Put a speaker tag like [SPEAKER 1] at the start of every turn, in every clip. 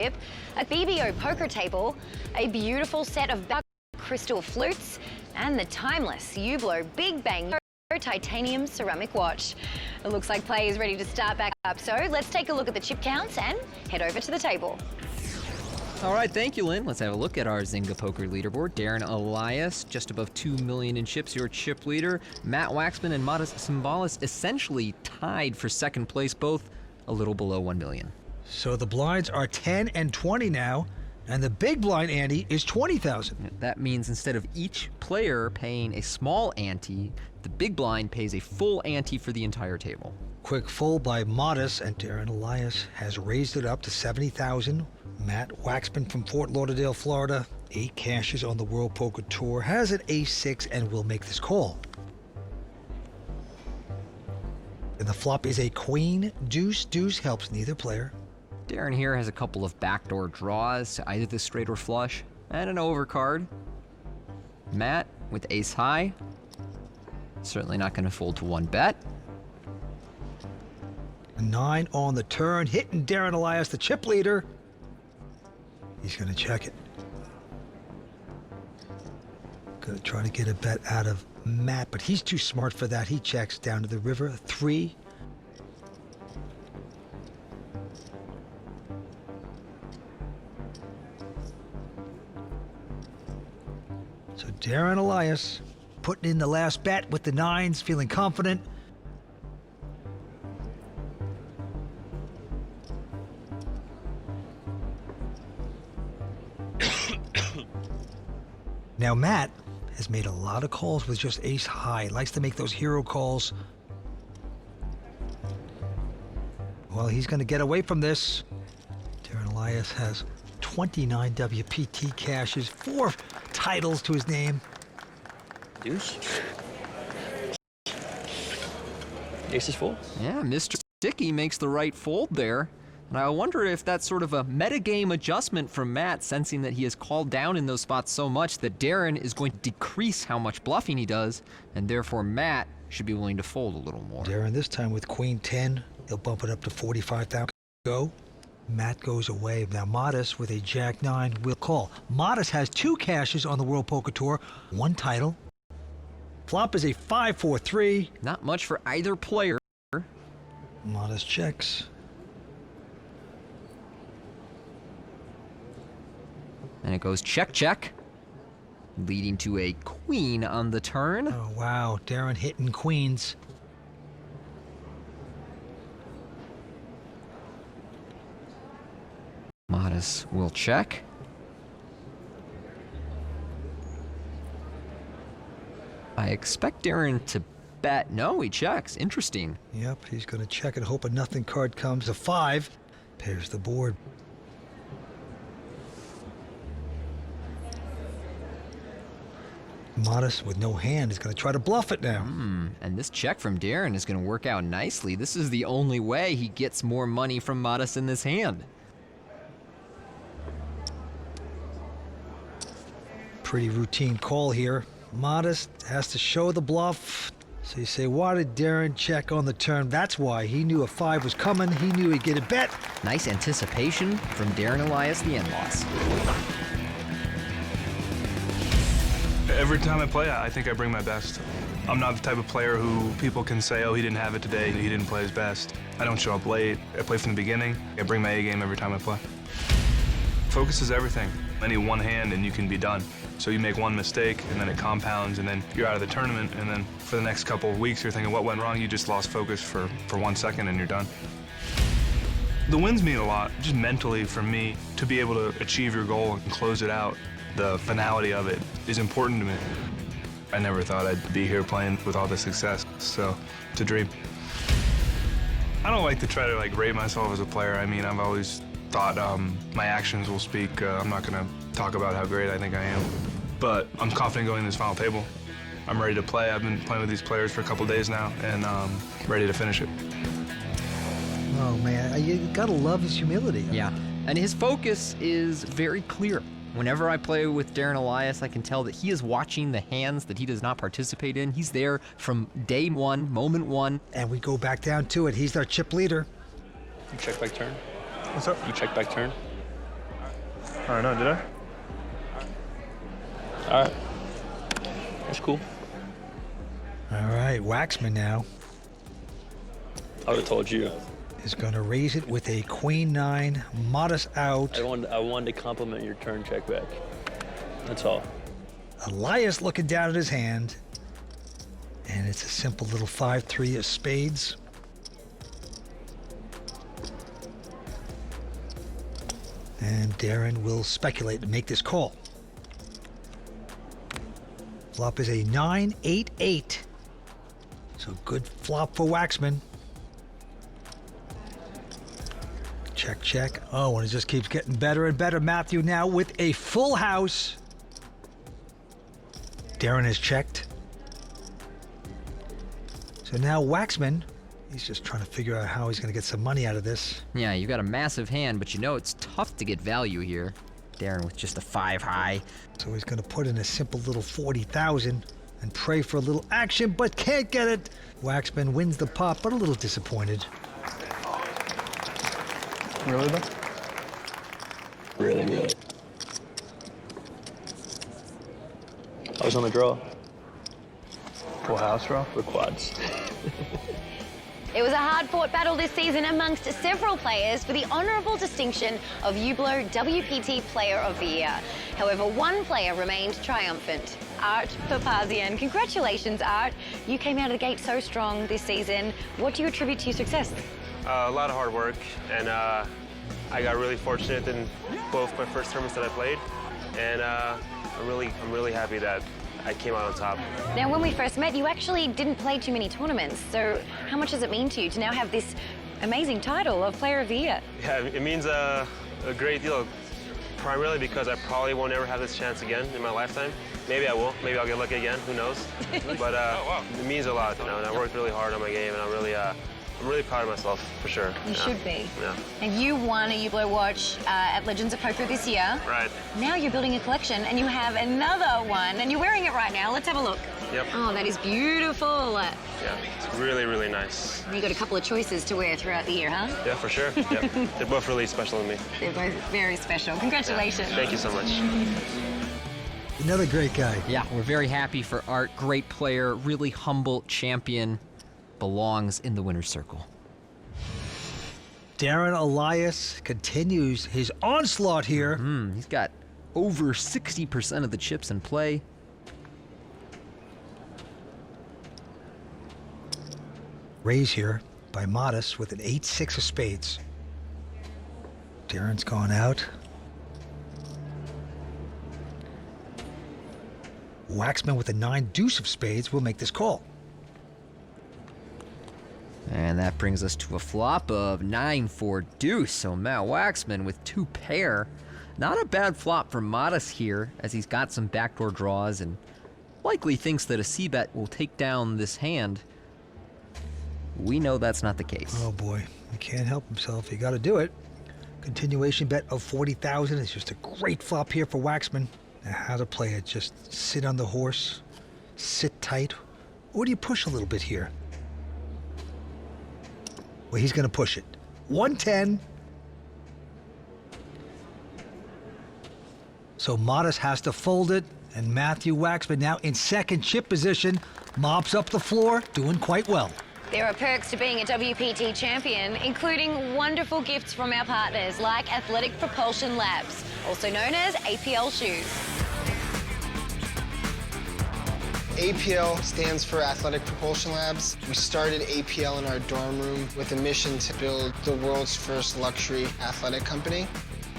[SPEAKER 1] a BBO poker table, a beautiful set of crystal flutes, and the timeless Hublot Big Bang titanium ceramic watch. It looks like play is ready to start back up, so let's take a look at the chip counts and head over to the table.
[SPEAKER 2] All right, thank you, Lynn. Let's have a look at our Zynga Poker leaderboard. Darren Elias, just above 2 million in chips, your chip leader. Matt Waxman and Modest Symbolis essentially tied for second place, both a little below 1 million.
[SPEAKER 3] So the blinds are 10 and 20 now, and the big blind ante is 20,000.
[SPEAKER 2] That means instead of each player paying a small ante, the big blind pays a full ante for the entire table.
[SPEAKER 3] Quick full by Modest, and Darren Elias has raised it up to 70,000. Matt Waxman from Fort Lauderdale, Florida, 8 cashes on the World Poker Tour, has an ace-6 and will make this call. And the flop is a queen. Deuce, deuce helps neither player.
[SPEAKER 2] Darren here has a couple of backdoor draws to either the straight or flush, and an overcard. Matt with ace high, certainly not going to fold to one bet.
[SPEAKER 3] 9 on the turn, hitting Darren Elias, the chip leader. He's going to check it. Going to try to get a bet out of Matt, but he's too smart for that. He checks down to the river. 3. So Darren Elias putting in the last bet with the 9s, feeling confident. Now Matt has made a lot of calls with just ace high. Likes to make those hero calls. Well, he's going to get away from this. Darren Elias has 29 WPT cashes, 4 titles to his name.
[SPEAKER 4] Deuce. Ace is full.
[SPEAKER 2] Yeah, Mr. Sticky makes the right fold there. And I wonder if that's sort of a metagame adjustment from Matt, sensing that he has called down in those spots so much that Darren is going to decrease how much bluffing he does, and therefore Matt should be willing to fold a little more.
[SPEAKER 3] Darren this time with queen 10, he'll bump it up to 45,000. Go. Matt goes away. Now Modest with a jack 9 will call. Modest has 2 cashes on the World Poker Tour, 1 title. Flop is a 5-4-3.
[SPEAKER 2] Not much for either player.
[SPEAKER 3] Modest checks.
[SPEAKER 2] And it goes check, check, leading to a queen on the turn.
[SPEAKER 3] Oh, wow. Darren hitting queens.
[SPEAKER 2] Modest will check. I expect Darren to bet. No, he checks. Interesting.
[SPEAKER 3] Yep, he's going to check and hope a nothing card comes. A 5 pairs the board. Modest with no hand is going to try to bluff it now.
[SPEAKER 2] And this check from Darren is going to work out nicely. This is the only way he gets more money from Modest in this hand.
[SPEAKER 3] Pretty routine call here. Modest has to show the bluff. So you say, why did Darren check on the turn? That's why. He knew a 5 was coming. He knew he'd get a bet.
[SPEAKER 2] Nice anticipation from Darren Elias, the end loss.
[SPEAKER 5] Every time I play, I think I bring my best. I'm not the type of player who people can say, oh, he didn't have it today, he didn't play his best. I don't show up late. I play from the beginning. I bring my A game every time I play. Focus is everything. Any one hand and you can be done. So you make one mistake and then it compounds and then you're out of the tournament, and then for the next couple of weeks you're thinking what went wrong. You just lost focus for 1 second and you're done. The wins mean a lot, just mentally for me, to be able to achieve your goal and close it out. The finality of it is important to me. I never thought I'd be here playing with all this success, so it's a dream. I don't like to try to rate myself as a player. I mean, I've always thought my actions will speak. I'm not gonna talk about how great I think I am, but I'm confident going to this final table. I'm ready to play. I've been playing with these players for a couple days now, and ready to finish it.
[SPEAKER 3] Oh man, you gotta love his humility.
[SPEAKER 2] Yeah, and his focus is very clear. Whenever I play with Darren Elias, I can tell that he is watching the hands that he does not participate in. He's there from day 1, moment 1.
[SPEAKER 3] And we go back down to it. He's our chip leader.
[SPEAKER 4] You check back turn?
[SPEAKER 5] What's up?
[SPEAKER 4] You check back turn?
[SPEAKER 5] I don't know, did I?
[SPEAKER 4] All right. That's cool.
[SPEAKER 3] All right, Waxman now
[SPEAKER 4] I would have told you.
[SPEAKER 3] is going to raise it with a queen nine, modest out.
[SPEAKER 4] I wanted to compliment your turn check back. That's all.
[SPEAKER 3] Elias looking down at his hand, and it's a simple little 5-3 of spades. And Darren will speculate and make this call. Flop is a 9-8-8. So good flop for Waxman. Check, check. Oh, and it just keeps getting better and better. Matthew now with a full house. Darren has checked. So now Waxman, he's just trying to figure out how he's going to get some money out of this.
[SPEAKER 2] Yeah, you got a massive hand, but you know it's tough to get value here. Darren with just a 5 high.
[SPEAKER 3] So he's going to put in a simple little 40,000 and pray for a little action, but can't get it. Waxman wins the pot, but a little disappointed.
[SPEAKER 5] Really, though?
[SPEAKER 4] Really, really. I was on the draw
[SPEAKER 5] Full house draw?
[SPEAKER 4] for quads.
[SPEAKER 1] It was a hard-fought battle this season amongst several players for the honourable distinction of Hublot WPT Player of the Year. However, one player remained triumphant, Art Papazian. Congratulations, Art. You came out of the gate so strong this season. What do you attribute to your success?
[SPEAKER 6] A lot of hard work, and I got really fortunate in both my first tournaments that I played, and I'm really happy that I came out on top.
[SPEAKER 1] Now, when we first met, you actually didn't play too many tournaments, so how much does it mean to you to now have this amazing title of Player of the Year?
[SPEAKER 6] Yeah, it means a great deal, primarily because I probably won't ever have this chance again in my lifetime. Maybe I will. Maybe I'll get lucky again. Who knows? But it means a lot, you know, and I worked really hard on my game, and I'm really proud of myself, for sure.
[SPEAKER 1] You should be.
[SPEAKER 6] Yeah.
[SPEAKER 1] And you won a Hublot watch at Legends of Poker this year.
[SPEAKER 6] Right.
[SPEAKER 1] Now you're building a collection, and you have another one, and you're wearing it right now. Let's have a look.
[SPEAKER 6] Yep.
[SPEAKER 1] Oh, that is beautiful.
[SPEAKER 6] Yeah, it's really, really nice.
[SPEAKER 1] You got a couple of choices to wear throughout the year, huh?
[SPEAKER 6] Yeah, for sure. Yeah. They're both really special to me.
[SPEAKER 1] They're both very special. Congratulations.
[SPEAKER 6] Thank you so much.
[SPEAKER 3] Another great guy.
[SPEAKER 2] Yeah, we're very happy for Art. Great player, really humble champion. Belongs in the winner's circle.
[SPEAKER 3] Darren Elias continues his onslaught here.
[SPEAKER 2] He's got over 60% of the chips in play.
[SPEAKER 3] Raise here by Modest with an 8-6 of spades. Darren's gone out. Waxman with a 9 deuce of spades will make this call.
[SPEAKER 2] And that brings us to a flop of 9-4 deuce. So Matt Waxman with 2 pair. Not a bad flop for Modest here, as he's got some backdoor draws and likely thinks that a c-bet will take down this hand. We know that's not the case.
[SPEAKER 3] Oh boy, he can't help himself. He got to do it. Continuation bet of 40,000. It's just a great flop here for Waxman. Now how to play it? Just sit on the horse, sit tight, or do you push a little bit here? Well, he's going to push it. 110. So Modest has to fold it, and Matthew Waxman now in second chip position, mops up the floor, doing quite well.
[SPEAKER 1] There are perks to being a WPT champion, including wonderful gifts from our partners like Athletic Propulsion Labs, also known as APL Shoes.
[SPEAKER 7] APL stands for Athletic Propulsion Labs. We started APL in our dorm room with a mission to build the world's first luxury athletic company.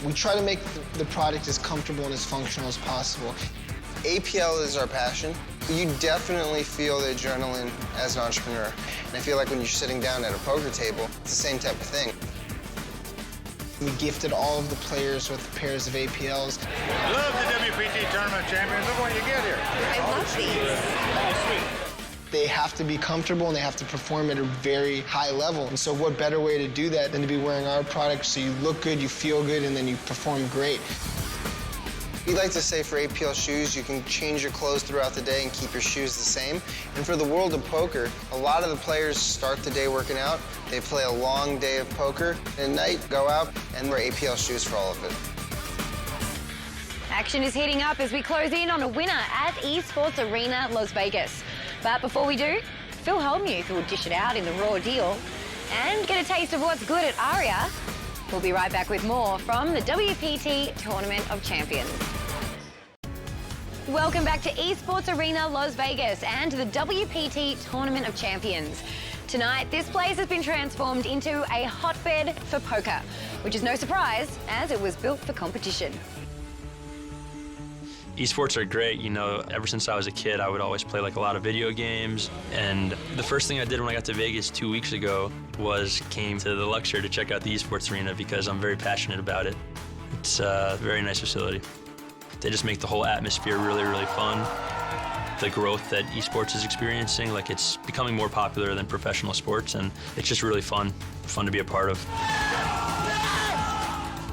[SPEAKER 7] We try to make the product as comfortable and as functional as possible. APL is our passion. You definitely feel the adrenaline as an entrepreneur. And I feel like when you're sitting down at a poker table, it's the same type of thing. We gifted all of the players with pairs of APLs.
[SPEAKER 8] Love the WPT Tournament Champions. Look what you get here.
[SPEAKER 1] I love these.
[SPEAKER 7] They have to be comfortable and they have to perform at a very high level. And so what better way to do that than to be wearing our product so you look good, you feel good, and then you perform great. We like to say for APL shoes, you can change your clothes throughout the day and keep your shoes the same. And for the world of poker, a lot of the players start the day working out. They play a long day of poker, and at night go out and wear APL shoes for all of it.
[SPEAKER 1] Action is heating up as we close in on a winner at Esports Arena Las Vegas. But before we do, Phil Hellmuth will dish it out in the raw deal and get a taste of what's good at Aria. We'll be right back with more from the WPT Tournament of Champions. Welcome back to Esports Arena Las Vegas and the WPT Tournament of Champions. Tonight, this place has been transformed into a hotbed for poker, which is no surprise as it was built for competition.
[SPEAKER 9] Esports are great, you know, ever since I was a kid I would always play like a lot of video games, and the first thing I did when I got to Vegas 2 weeks ago was came to the Luxor to check out the Esports Arena because I'm very passionate about it. It's a very nice facility. They just make the whole atmosphere really, really fun. The growth that esports is experiencing, like it's becoming more popular than professional sports, and it's just really fun to be a part of.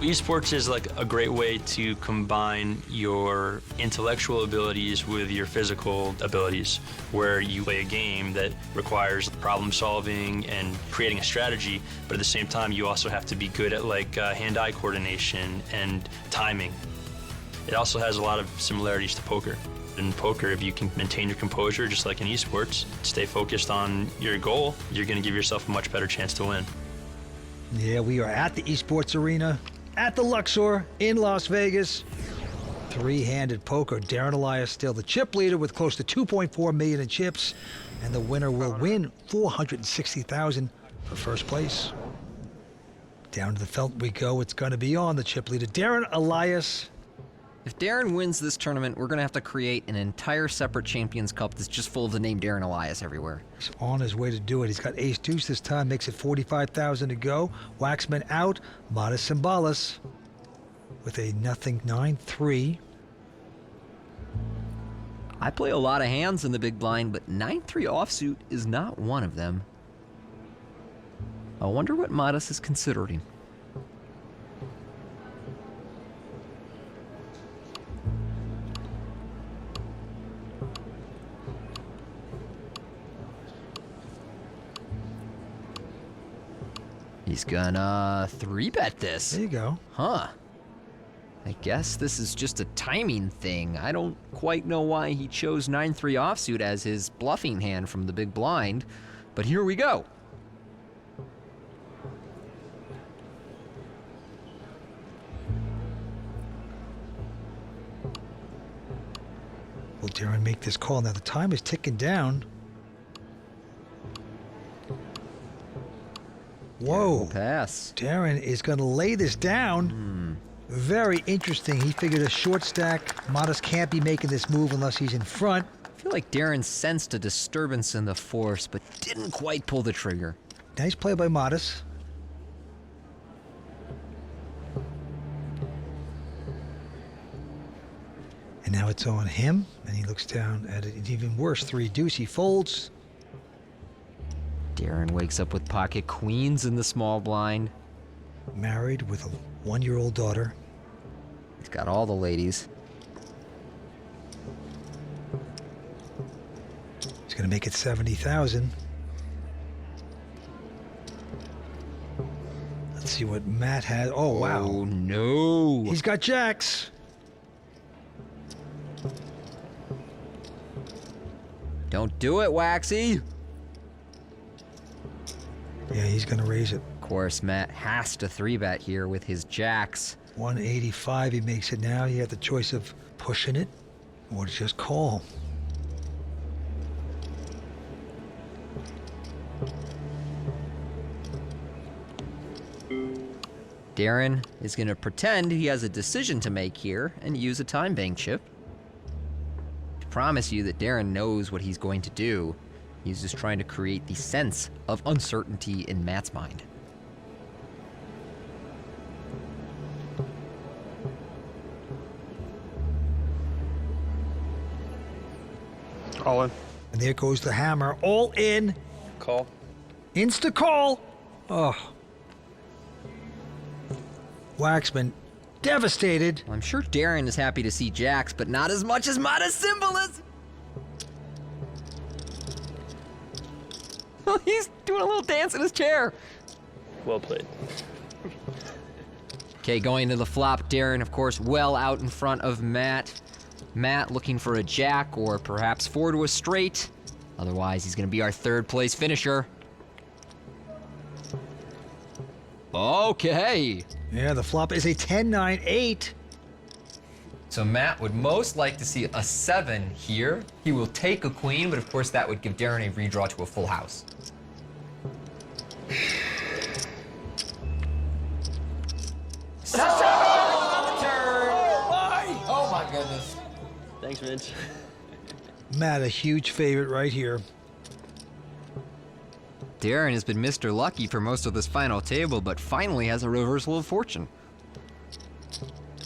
[SPEAKER 9] Esports is like a great way to combine your intellectual abilities with your physical abilities, where you play a game that requires problem solving and creating a strategy, but at the same time you also have to be good at like hand-eye coordination and timing. It also has a lot of similarities to poker. In poker, if you can maintain your composure, just like in esports, stay focused on your goal, you're going to give yourself a much better chance to win.
[SPEAKER 3] Yeah, we are at the Esports Arena, at the Luxor in Las Vegas. Three-handed poker. Darren Elias still the chip leader with close to 2.4 million in chips, and the winner will win $460,000 for first place. Down to the felt we go. It's going to be on the chip leader, Darren Elias.
[SPEAKER 2] If Darren wins this tournament, we're going to have to create an entire separate Champions Cup that's just full of the name Darren Elias everywhere.
[SPEAKER 3] He's on his way to do it. He's got ace-deuce this time, makes it 45,000 to go. Waxman out, Modest Cymbalis with a nothing 9-3.
[SPEAKER 2] I play a lot of hands in the big blind, but 9-3 offsuit is not one of them. I wonder what Modest is considering. He's gonna 3-bet this.
[SPEAKER 3] There you go.
[SPEAKER 2] Huh. I guess this is just a timing thing. I don't quite know why he chose 9-3 offsuit as his bluffing hand from the big blind, but here we go.
[SPEAKER 3] Will Darren make this call? Now the time is ticking down. Whoa.
[SPEAKER 2] Pass.
[SPEAKER 3] Darren is going to lay this down. Very interesting. He figured a short stack. Modest can't be making this move unless he's in front.
[SPEAKER 2] I feel like Darren sensed a disturbance in the force, but didn't quite pull the trigger.
[SPEAKER 3] Nice play by Modest. And now it's on him, and he looks down at an even worse 3-deuce. He folds.
[SPEAKER 2] Darren wakes up with pocket queens in the small blind.
[SPEAKER 3] Married with a 1-year-old daughter.
[SPEAKER 2] He's got all the ladies.
[SPEAKER 3] He's going to make it 70,000. Let's see what Matt has. Oh, wow.
[SPEAKER 2] Oh, no.
[SPEAKER 3] He's got jacks.
[SPEAKER 2] Don't do it, Waxy.
[SPEAKER 3] Yeah, he's going to raise it.
[SPEAKER 2] Of course, Matt has to 3-bet here with his jacks.
[SPEAKER 3] 185, he makes it now. He had the choice of pushing it or to just call.
[SPEAKER 2] Darren is going to pretend he has a decision to make here and use a time bank chip. I promise you that Darren knows what he's going to do. He's just trying to create the sense of uncertainty in Matt's mind.
[SPEAKER 6] All in.
[SPEAKER 3] And there goes the hammer. All in.
[SPEAKER 6] Call.
[SPEAKER 3] Insta call. Oh. Waxman devastated.
[SPEAKER 2] Well, I'm sure Darren is happy to see jacks, but not as much as Modest Cymbalis. He's doing a little dance in his chair.
[SPEAKER 4] Well played.
[SPEAKER 2] Okay, going to the flop. Darren, of course, well out in front of Matt. Matt looking for a jack or perhaps 4 to a straight. Otherwise, he's going to be our third place finisher. Okay.
[SPEAKER 3] Yeah, the flop is a 10-9-8.
[SPEAKER 2] So Matt would most like to see a 7 here. He will take a queen, but of course that would give Darren a redraw to a full house. Oh my goodness.
[SPEAKER 9] Thanks, Vince.
[SPEAKER 3] Matt, a huge favorite right here.
[SPEAKER 2] Darren has been Mr. Lucky for most of this final table, but finally has a reversal of fortune.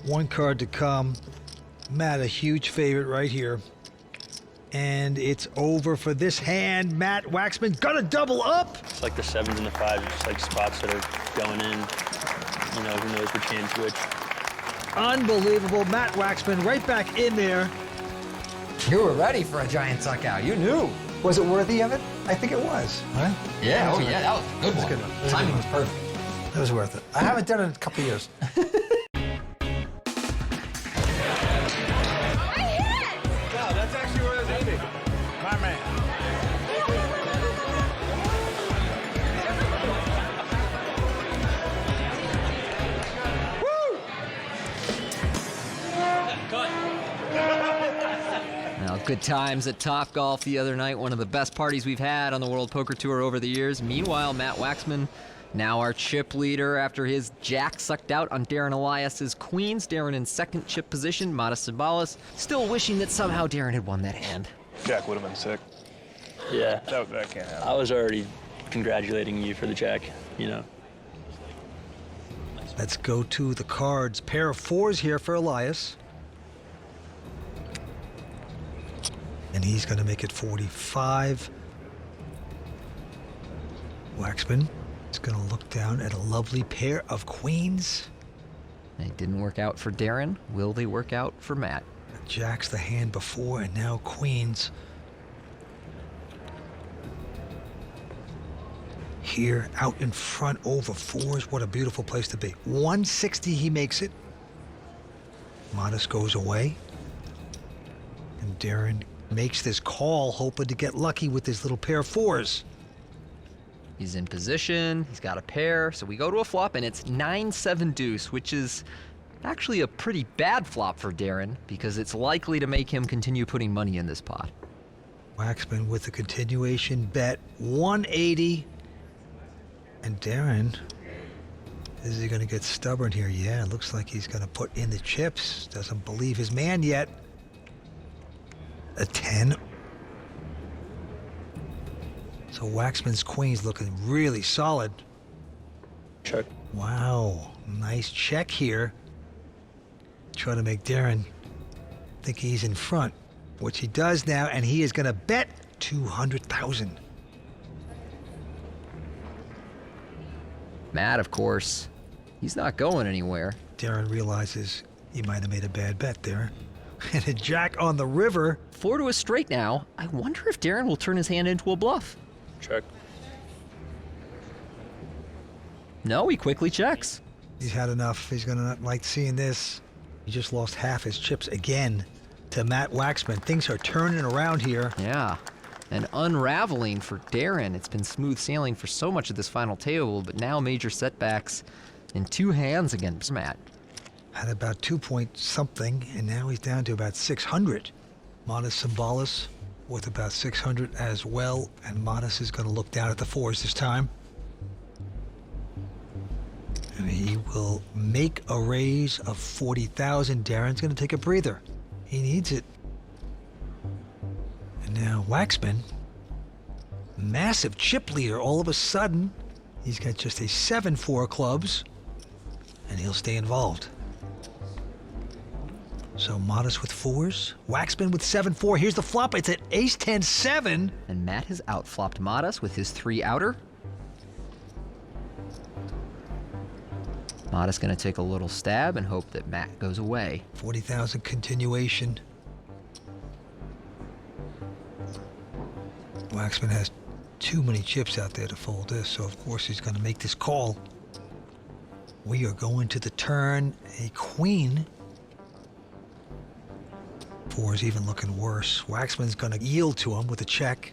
[SPEAKER 3] One card to come. Matt, a huge favorite right here. And it's over for this hand. Matt Waxman gonna double up.
[SPEAKER 9] It's like the 7s and the 5s, just like spots that are going in. You know, who knows which hand's which.
[SPEAKER 3] Unbelievable. Matt Waxman right back in there.
[SPEAKER 2] You were ready for a giant suck out. You knew.
[SPEAKER 10] Was it worthy of it? I think it was, right?
[SPEAKER 2] Yeah, that was a good one.
[SPEAKER 10] Good one.
[SPEAKER 2] Timing was perfect.
[SPEAKER 10] It was worth it. I haven't done it in a couple of years.
[SPEAKER 8] That's actually where I was aiming. My man.
[SPEAKER 2] Now, good times at Top Golf the other night. One of the best parties we've had on the World Poker Tour over the years. Meanwhile, Matt Waxman, now our chip leader after his jack sucked out on Darren Elias's queens. Darren in second chip position. Modest Sabalas still wishing that somehow Darren had won that hand.
[SPEAKER 5] Jack would have been sick.
[SPEAKER 9] Yeah.
[SPEAKER 5] That can't happen.
[SPEAKER 9] I was already congratulating you for the jack, you know.
[SPEAKER 3] Let's go to the cards. Pair of 4s here for Elias. And he's going to make it 45. Waxman is going to look down at a lovely pair of queens.
[SPEAKER 2] It didn't work out for Darren. Will they work out for Matt?
[SPEAKER 3] Jack's the hand before, and now queens. Here, out in front, over 4s. What a beautiful place to be. 160, he makes it. Modest goes away. And Darren makes this call, hoping to get lucky with this little pair of 4s.
[SPEAKER 2] He's in position, he's got a pair, so we go to a flop, and it's 9-7 deuce, which is actually a pretty bad flop for Darren, because it's likely to make him continue putting money in this pot.
[SPEAKER 3] Waxman with the continuation bet, 180. And Darren, is he going to get stubborn here? Yeah, it looks like he's going to put in the chips. Doesn't believe his man yet. A 10. So Waxman's queen's looking really solid.
[SPEAKER 9] Check.
[SPEAKER 3] Wow, nice check here. Try to make Darren think he's in front, which he does now, and he is going to bet 200,000.
[SPEAKER 2] Matt, of course, he's not going anywhere.
[SPEAKER 3] Darren realizes he might have made a bad bet there. And a jack on the river.
[SPEAKER 2] 4 to a straight now. I wonder if Darren will turn his hand into a bluff.
[SPEAKER 9] Check.
[SPEAKER 2] No, he quickly checks.
[SPEAKER 3] He's had enough. He's going to not like seeing this. He just lost half his chips again to Matt Waxman. Things are turning around here.
[SPEAKER 2] Yeah, and unraveling for Darren. It's been smooth sailing for so much of this final table, but now major setbacks in 2 hands against Matt.
[SPEAKER 3] Had about 2 point something, and now he's down to about 600. Modest Sabalas with about 600 as well, and Modest is going to look down at the 4s this time. And he will make a raise of 40,000. Darren's going to take a breather. He needs it. And now Waxman, massive chip leader all of a sudden. He's got just a 7-4 clubs, and he'll stay involved. So Modest with 4s, Waxman with 7-4. Here's the flop. It's at ace-10-7.
[SPEAKER 2] And Matt has outflopped Modest with his 3 outer. Modest gonna take a little stab and hope that Matt goes away.
[SPEAKER 3] 40,000 continuation. Waxman has too many chips out there to fold this, so of course he's going to make this call. We are going to the turn. A queen. 4 is even looking worse. Waxman's going to yield to him with a check.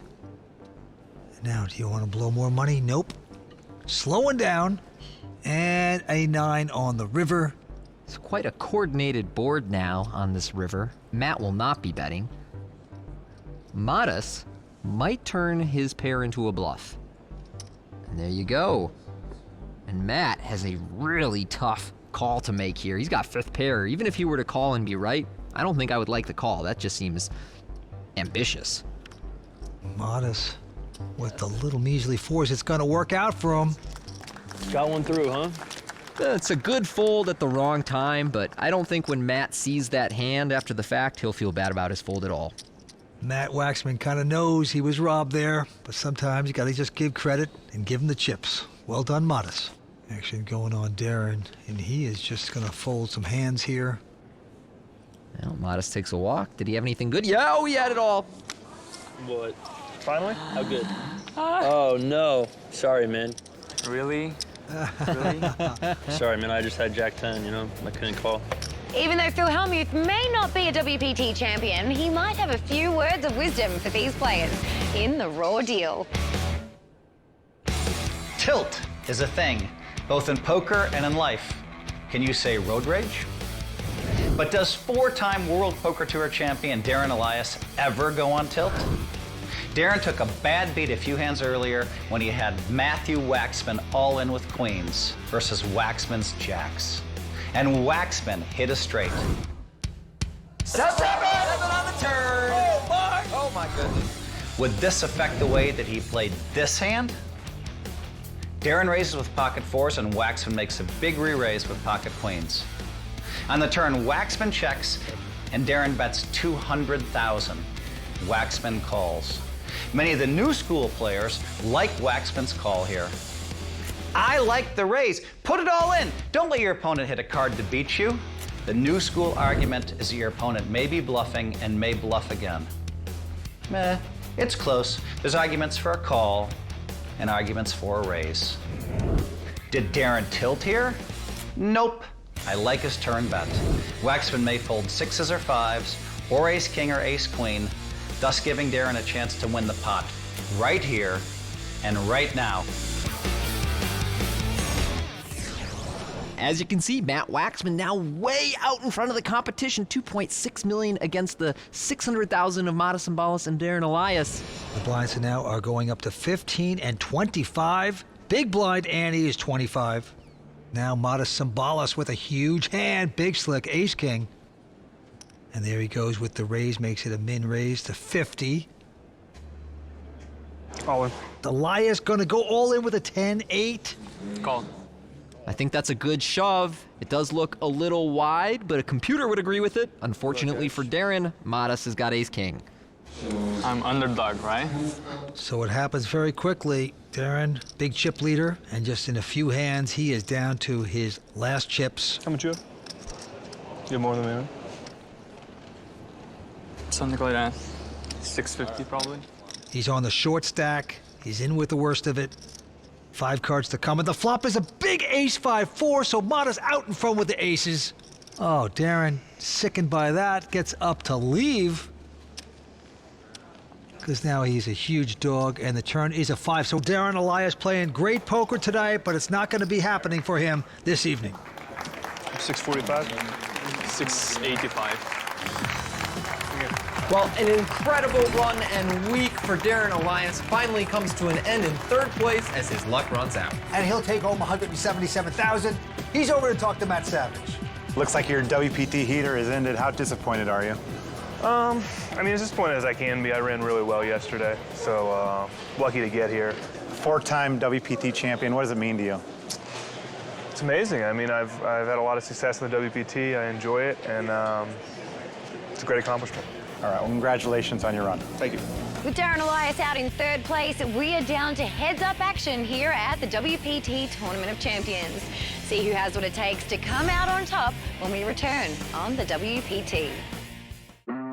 [SPEAKER 3] Now, do you want to blow more money? Nope. Slowing down. And a 9 on the river.
[SPEAKER 2] It's quite a coordinated board now on this river. Matt will not be betting. Modus might turn his pair into a bluff. And there you go. And Matt has a really tough call to make here. He's got 5th pair. Even if he were to call and be right, I don't think I would like the call. That just seems ambitious.
[SPEAKER 3] Modus with the little measly 4s. It's going to work out for him.
[SPEAKER 4] Got one through, huh?
[SPEAKER 2] It's a good fold at the wrong time, but I don't think when Matt sees that hand after the fact, he'll feel bad about his fold at all.
[SPEAKER 3] Matt Waxman kind of knows he was robbed there, but sometimes you got to just give credit and give him the chips. Well done, Modus. Action going on Darren, and he is just going to fold some hands here.
[SPEAKER 2] Well, Modus takes a walk. Did he have anything good? Yeah, oh, he had it all.
[SPEAKER 4] What?
[SPEAKER 5] Finally?
[SPEAKER 4] How good? Oh, no. Sorry, man.
[SPEAKER 5] Really?
[SPEAKER 4] Really? Sorry, man. I just had Jack 10, you know? I couldn't call.
[SPEAKER 1] Even though Phil Hellmuth may not be a WPT champion, he might have a few words of wisdom for these players in the raw deal.
[SPEAKER 11] Tilt is a thing, both in poker and in life. Can you say road rage? But does 4-time World Poker Tour champion Darren Elias ever go on tilt? Darren took a bad beat a few hands earlier when he had Matthew Waxman all in with queens versus Waxman's jacks. And Waxman hit a straight.
[SPEAKER 2] 7 on the turn. Oh my goodness.
[SPEAKER 11] Would this affect the way that he played this hand? Darren raises with pocket 4s and Waxman makes a big re-raise with pocket queens. On the turn, Waxman checks and Darren bets 200,000. Waxman calls. Many of the new school players like Waxman's call here. I like the raise. Put it all in. Don't let your opponent hit a card to beat you. The new school argument is that your opponent may be bluffing and may bluff again. Meh, it's close. There's arguments for a call and arguments for a raise. Did Darren tilt here? Nope. I like his turn bet. Waxman may fold 6s or 5s, or ace-king or ace-queen, thus giving Darren a chance to win the pot right here and right now.
[SPEAKER 2] As you can see, Matt Waxman now way out in front of the competition, 2.6 million against the 600,000 of Modus Cymbalus and Darren Elias.
[SPEAKER 3] The blinds now are going up to 15 and 25. Big blind Annie is 25. Now Modus Cymbalus with a huge hand, big slick, ace-king. And there he goes with the raise, makes it a min raise to 50.
[SPEAKER 5] All in.
[SPEAKER 3] Elias gonna go all in with a 10-8.
[SPEAKER 5] Call.
[SPEAKER 2] I think that's a good shove. It does look a little wide, but a computer would agree with it. Unfortunately for Darren, Modus has got ace-king.
[SPEAKER 5] I'm underdog, right?
[SPEAKER 3] So it happens very quickly. Darren, big chip leader, and just in a few hands, he is down to his last chips.
[SPEAKER 5] How much you have? You have more than me, right? Something like that. 650 probably.
[SPEAKER 3] He's on the short stack. He's in with the worst of it. 5 cards to come, and the flop is a big ace-5-4, so Modus out in front with the aces. Oh, Darren, sickened by that, gets up to leave. Because now he's a huge dog, and the turn is a 5. So Darren Elias playing great poker tonight, but it's not going to be happening for him this evening.
[SPEAKER 5] 645? 685.
[SPEAKER 2] Well, an incredible run and week for Darren Elias finally comes to an end in 3rd place as his luck runs out.
[SPEAKER 10] And he'll take home $177,000. He's over to talk to Matt Savage.
[SPEAKER 12] Looks like your WPT heater is ended. How disappointed are you?
[SPEAKER 5] I mean, as disappointed as I can be. I ran really well yesterday, so lucky to get here.
[SPEAKER 12] 4-time WPT champion, what does it mean to you?
[SPEAKER 5] It's amazing. I mean, I've had a lot of success in the WPT. I enjoy it, and it's a great accomplishment.
[SPEAKER 12] All right, well, congratulations on your run.
[SPEAKER 5] Thank you.
[SPEAKER 1] With Darren Elias out in 3rd place, we are down to heads-up action here at the WPT Tournament of Champions. See who has what it takes to come out on top when we return on the WPT.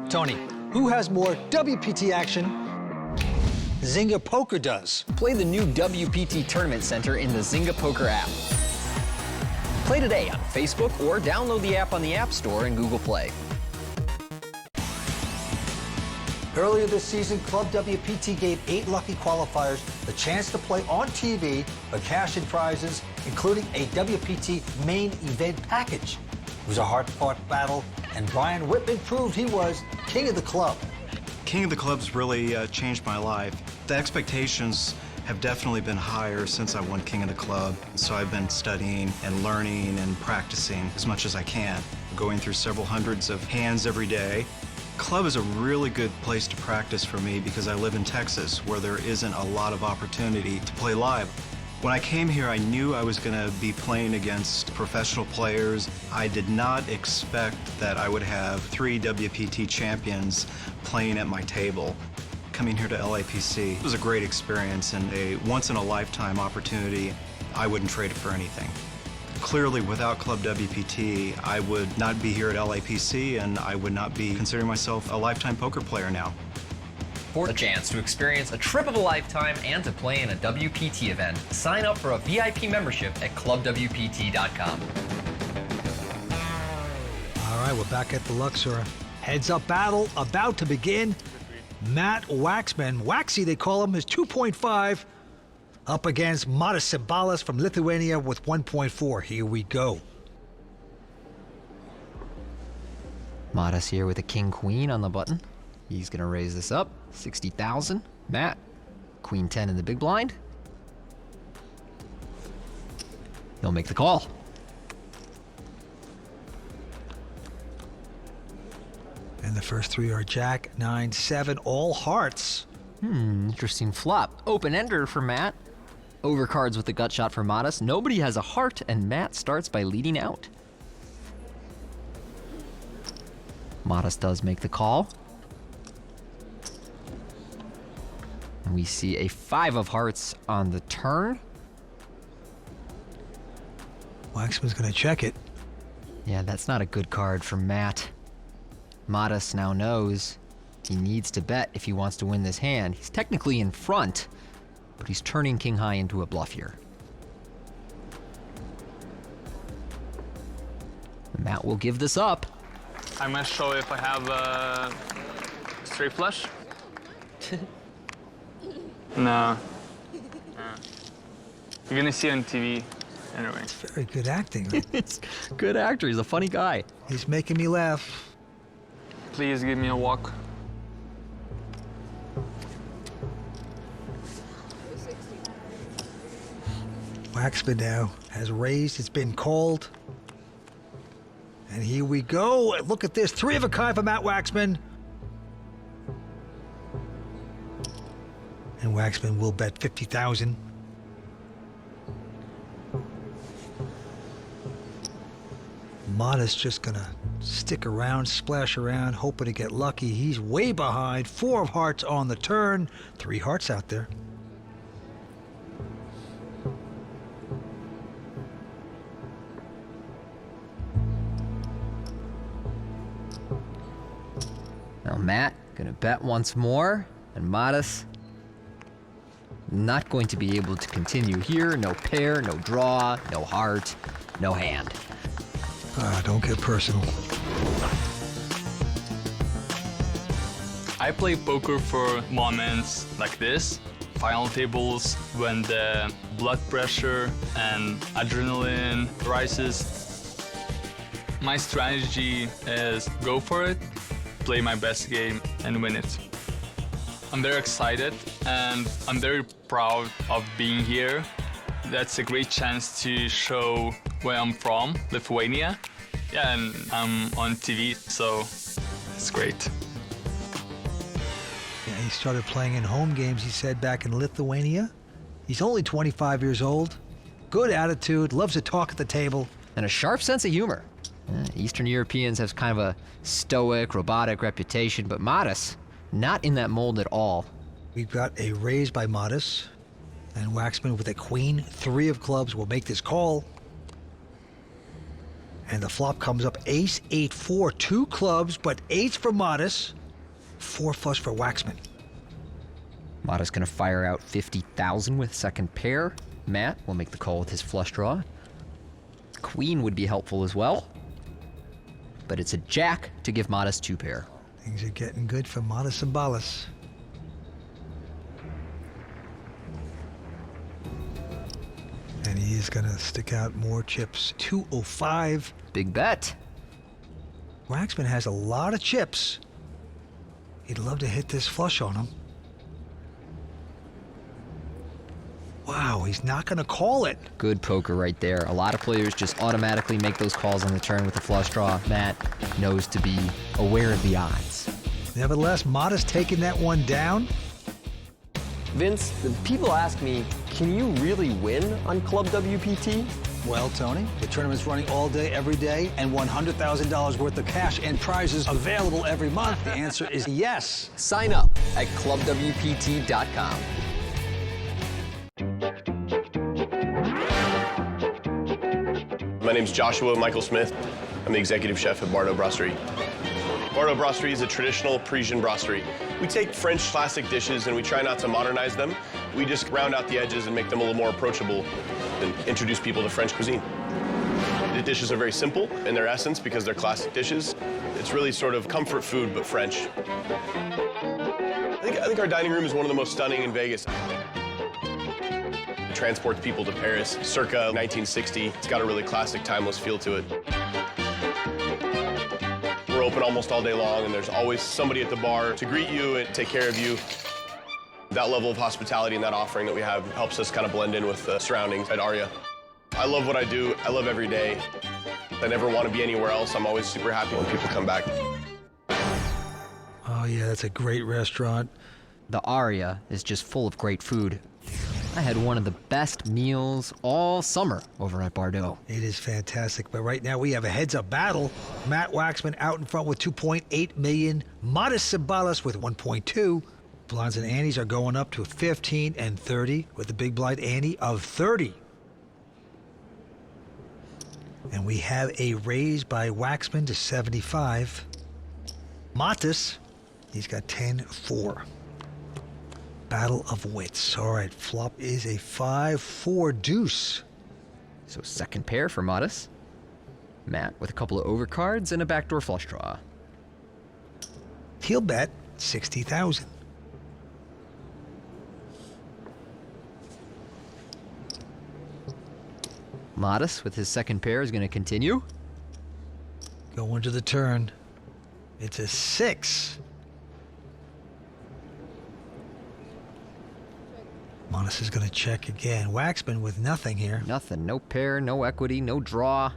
[SPEAKER 3] Tony, who has more WPT action? Zynga Poker does.
[SPEAKER 2] Play the new WPT Tournament Center in the Zynga Poker app. Play today on Facebook or download the app on the App Store and Google Play.
[SPEAKER 10] Earlier this season, Club WPT gave 8 lucky qualifiers the chance to play on TV for cash and prizes, including a WPT main event package. It was a hard-fought battle, and Brian Whitman proved he was king of the club.
[SPEAKER 13] King of the Club's really changed my life. The expectations have definitely been higher since I won King of the Club. So I've been studying and learning and practicing as much as I can, going through several hundreds of hands every day. Club is a really good place to practice for me because I live in Texas, where there isn't a lot of opportunity to play live. When I came here, I knew I was going to be playing against professional players. I did not expect that I would have 3 WPT champions playing at my table. Coming here to LAPC was a great experience and a once-in-a-lifetime opportunity. I wouldn't trade it for anything. Clearly, without Club WPT, I would not be here at LAPC, and I would not be considering myself a lifetime poker player now.
[SPEAKER 2] For a chance to experience a trip of a lifetime and to play in a WPT event, sign up for a VIP membership at ClubWPT.com.
[SPEAKER 3] All right, we're back at the Luxor. Heads-up battle about to begin. Matt Waxman, Waxy they call him, is 2.5, up against Matas Cimbalas from Lithuania with 1.4. Here we go.
[SPEAKER 2] Matas here with a king-queen on the button. He's gonna raise this up, 60,000. Matt, queen 10 in the big blind. He'll make the call.
[SPEAKER 3] And the first 3 are Jack, 9, 7, all hearts.
[SPEAKER 2] Interesting flop. Open-ender for Matt. Overcards with the gut shot for Matas. Nobody has a heart, and Matt starts by leading out. Matas does make the call. And we see a 5 of hearts on the turn.
[SPEAKER 3] Waxman's gonna check it.
[SPEAKER 2] Yeah, that's not a good card for Matt. Matas now knows he needs to bet if he wants to win this hand. He's technically in front, but he's turning king high into a bluff here. Matt will give this up.
[SPEAKER 5] I'm gonna show if I have a straight flush. No. You're gonna see it on TV anyway.
[SPEAKER 3] It's very good acting.
[SPEAKER 2] It's good actor. He's a funny guy.
[SPEAKER 3] He's making me laugh.
[SPEAKER 5] Please give me a walk.
[SPEAKER 3] Waxman now has raised. It's been called. And here we go. Look at this. 3 of a kind for Matt Waxman. And Waxman will bet 50,000. Matas just gonna stick around, splash around, hoping to get lucky. He's way behind. 4 of hearts on the turn. 3 hearts out there.
[SPEAKER 2] Now Matt gonna bet once more, and Matas not going to be able to continue here. No pair, no draw, no heart, no hand.
[SPEAKER 3] Don't get personal.
[SPEAKER 5] I play poker for moments like this. Final tables when the blood pressure and adrenaline rises. My strategy is go for it, play my best game, and win it. I'm very excited and I'm very proud of being here. That's a great chance to show where I'm from, Lithuania. Yeah, and I'm on TV, so it's great.
[SPEAKER 3] Yeah, he started playing in home games, he said, back in Lithuania. He's only 25 years old. Good attitude, loves to talk at the table.
[SPEAKER 2] And a sharp sense of humor. Eastern Europeans have kind of a stoic, robotic reputation, but Matas, not in that mold at all.
[SPEAKER 3] We've got a raise by Matas, and Waxman with a queen, 3 of clubs will make this call. And the flop comes up ace, 8, 4, 2 clubs, but 8s for Matas, 4 flush for Waxman.
[SPEAKER 2] Matas gonna fire out 50,000 with second pair. Matt will make the call with his flush draw. queen would be helpful as well. But it's a jack to give Modest 2 pair.
[SPEAKER 3] Things are getting good for Modest Sabalas. And he is gonna stick out more chips. 205.
[SPEAKER 2] Big bet.
[SPEAKER 3] Waxman has a lot of chips. He'd love to hit this flush on him. Wow, he's not gonna call it.
[SPEAKER 2] Good poker right there. A lot of players just automatically make those calls on the turn with the flush draw. Matt knows to be aware of the odds.
[SPEAKER 3] Nevertheless, Modest taking that one down.
[SPEAKER 14] Vince, people ask me, can you really win on Club WPT?
[SPEAKER 10] Well, Tony, the tournament's running all day, every day, and $100,000 worth of cash and prizes available every month. The answer is yes.
[SPEAKER 14] Sign up at ClubWPT.com.
[SPEAKER 15] My name's Joshua Michael Smith. I'm the executive chef at Bardo Brasserie. Bardo Brasserie is a traditional Parisian brasserie. We take French classic dishes and we try not to modernize them. We just round out the edges and make them a little more approachable and introduce people to French cuisine. The dishes are very simple in their essence because they're classic dishes. It's really sort of comfort food, but French. I think our dining room is one of the most stunning in Vegas. It transports people to Paris circa 1960. It's got a really classic, timeless feel to it. We're open almost all day long, and there's always somebody at the bar to greet you and take care of you. That level of hospitality and that offering that we have helps us kind of blend in with the surroundings at Aria. I love what I do. I love every day. I never want to be anywhere else. I'm always super happy when people come back.
[SPEAKER 3] Oh yeah, that's a great restaurant.
[SPEAKER 2] The Aria is just full of great food. I had one of the best meals all summer over at Bardo.
[SPEAKER 3] It is fantastic, but right now we have a heads-up battle. Matt Waxman out in front with 2.8 million. Modest Sabalas with 1.2. Blinds and antes are going up to 15 and 30 with the big blind ante of 30. And we have a raise by Waxman to 75. Matas, he's got 10-4. Battle of wits. All right, flop is a 5-4 deuce.
[SPEAKER 2] So second pair for Modest. Matt with a couple of overcards and a backdoor flush draw.
[SPEAKER 3] He'll bet 60,000.
[SPEAKER 2] Modest with his second pair is going to continue.
[SPEAKER 3] Going to the turn. It's a 6. Modest is going to check again. Waxman with nothing here.
[SPEAKER 2] Nothing. No pair, no equity, no draw.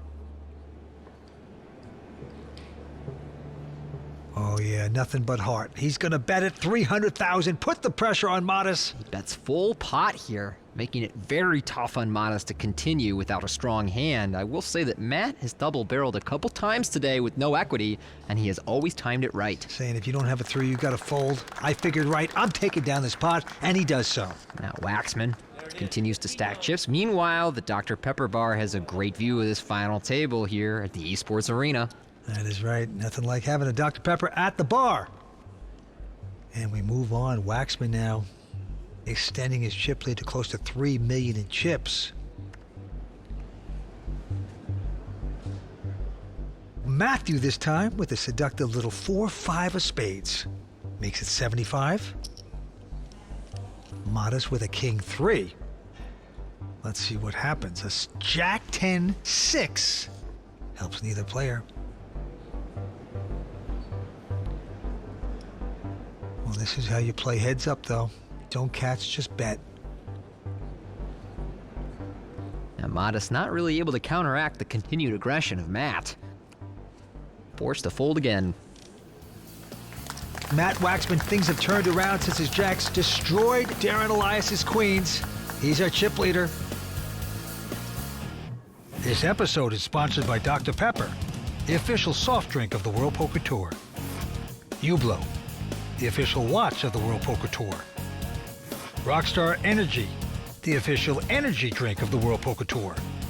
[SPEAKER 3] Oh yeah, nothing but heart. He's going to bet it 300,000. Put the pressure on Modest.
[SPEAKER 2] He bets full pot here, making it very tough on Modest to continue without a strong hand. I will say that Matt has double-barreled a couple times today with no equity, and he has always timed it right.
[SPEAKER 3] Saying if you don't have a 3, you've got to fold. I figured right. I'm taking down this pot, and he does so.
[SPEAKER 2] Now Waxman continues to stack chips. Meanwhile, the Dr. Pepper bar has a great view of this final table here at the Esports Arena.
[SPEAKER 3] That is right. Nothing like having a Dr. Pepper at the bar. And we move on. Waxman now extending his chip lead to close to 3 million in chips. Matthew this time with a seductive little 4-5 of spades. Makes it 75. Modest with a king 3. Let's see what happens. A jack 10-6. Helps neither player. Well, this is how you play heads up, though. Don't catch, just bet.
[SPEAKER 2] Now, Modest not really able to counteract the continued aggression of Matt. Forced to fold again.
[SPEAKER 3] Matt Waxman, things have turned around since his jacks destroyed Darren Elias' queens. He's our chip leader. This episode is sponsored by Dr. Pepper, the official soft drink of the World Poker Tour. Hublot, the official watch of the World Poker Tour. Rockstar Energy, the official energy drink of the World Poker Tour.